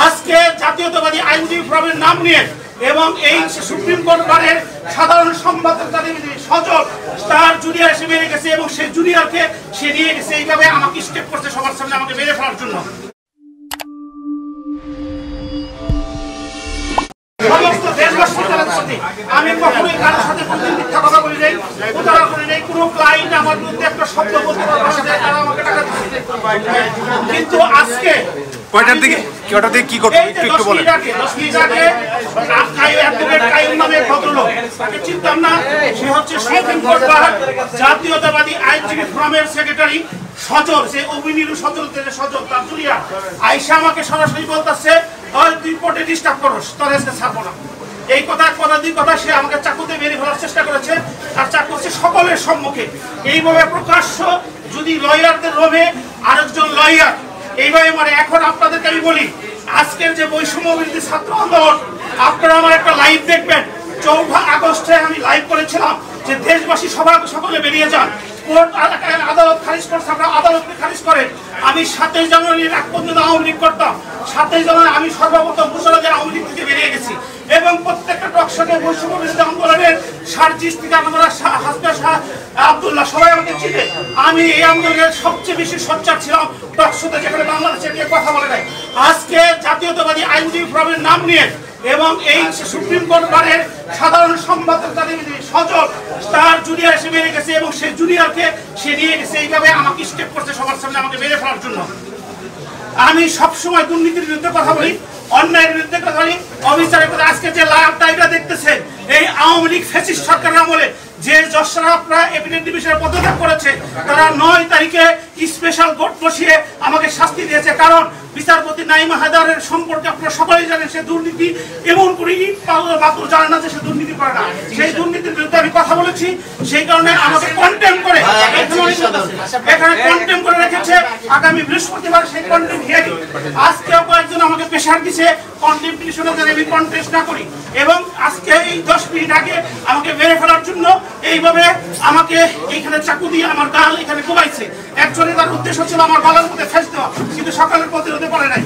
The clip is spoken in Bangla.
আজকে জাতীয়তাবাদী আইনজীবী ফোরামের নাম নিয়ে এবং এই সুপ্রিম কোর্ট বারের সাধারণ সম্পাদক সজল তার জুনিয়র এসে মেরে গেছে এবং সেই জুনিয়রকে সে নিয়ে গেছে এইভাবে আমাকে স্টেপ করছে সবার সামনে আমাকে মেরে ফেলার জন্য। সমস্ত দেশবাসীর সাথে আমি কখনোই কারোর সাথে মিথ্যা কথা বলি নাই, প্রতারণা করি নাই, কোনো ক্লায়েন্ট আমার বিরুদ্ধে একটা শব্দ বলতে পারবে না যে তারা আমাকে টাকা দিচ্ছে। কিন্তু আজকে কয়টার দিকে কি করতে একটু বলেন। 10 মিনিট আগে অ্যাডভোকেট কাইয়ুম নামের ভদ্রলোক, তাকে চিনতাম না, সে হচ্ছে সুপ্রিম কোর্ট বার জাতীয়তাবাদী আইনজীবী ফোরামের সেক্রেটারি সজল, সে অভিনীরু সজল তার জুনিয়র আইসা আমাকে সরাসরি বলতেছে তুই কোর্টে ডিস্টার্ব করস, তোর আজকে ছাড়বো না। এই কথা দুই কথা সে আমাকে চাকুতে মেরে ফেলার চেষ্টা করেছে আর চাকু হচ্ছে সকলের সম্মুখে। এইভাবে প্রকাশ্য যদি লয়ারদের লোভে আরেকজন লয়ার এইভাবে মানে এখন আপনাদেরকে আমি বলি, আজকের যে বৈষম্য বিরোধী ছাত্র আন্দোলন আপনারা আমার একটা লাইভ দেখবেন। 14 আগস্টে আমি লাইভ করেছিলাম যে দেশবাসী সকলে বেরিয়ে যান, কোর্ট আদালত খারিজ করছে, আপনারা আদালতকে খারিজ করেন। আমি 7 জানুয়ারির আগ পর্যন্ত আওয়ামী লীগ করতাম, 7 জানুয়ারি আমি সর্বপ্রথম ঘোষণা দিয়ে আওয়ামী লীগ থেকে বেরিয়ে গেছি এবং প্রত্যেকটা টকশোতে বৈষম্য বিরোধী আন্দোলনের সার্জিস থেকে আমরা হাসনা শাহ আব্দুল্লাহ সবাই আমাকে চিনে। আমি এই আন্দোলনের সবচেয়ে বেশি সোচ্চার ছিলাম টকশোতে, যেখানে বাংলাদেশের নিয়ে কথা বলে নাই। আজকে জাতীয়তাবাদী আইনজীবী ফোরামের নাম নিয়ে এবং এই সুপ্রিম কোর্ট বারের সাধারণ সম্পাদক সজল তার জুনিয়র এসে মেরে গেছে এবং সেই জুনিয়রকে সে নিয়ে গেছে এইভাবে আমাকে স্টেপ করছে সবার সামনে আমাকে মেরে ফেলার জন্য। আমি সবসময় দুর্নীতির বিরুদ্ধে কথা বলি, অন্যায়ের বিরুদ্ধে কথা বলি, অবিচারের কথা। আজকে যে লাইভটা এটা দেখতেছেন, এই আওয়ামী লীগ ফ্যাসিস্ট সরকারের আমলে যে জজরা আপনারা এপিডেন্ট ডিভিশনে পদত্যাগ করেছে তারা 9 তারিখে স্পেশাল কোর্ট বসিয়ে আমাকে শাস্তি দিয়েছে। কারণ বিচারপতি নাইমা হায়দারের সম্পর্কে আপনারা সকলেই জানেন, সে দুর্নীতি এমন করে মাত্র জানে না যে সে দুর্নীতি করে না। সেই দুর্নীতির বিরুদ্ধে আমি কথা বলেছি, সেই কারণে আমাকে কন্টেম করে এখানে কন্টেম করে রেখেছে। আগামী বৃহস্পতিবার সেই কন্টেম হিয়ারিং। আজকেও কয়েকজন আমাকে প্রেশার দিছে কন্টেম পিটিশনে যেন আমি কন্টেস্ট না করি এবং আজকে এই 10 মিনিট আগে আমাকে মেরে ফেলার জন্য এইভাবে আমাকে এইখানে চাকু দিয়ে আমার গাল এখানে কোবাইছে। একজনের তার উদ্দেশ্য ছিল আমার গলার মধ্যে ফেস দেওয়া, কিন্তু সকালের প্রতিরোধে পারে নাই।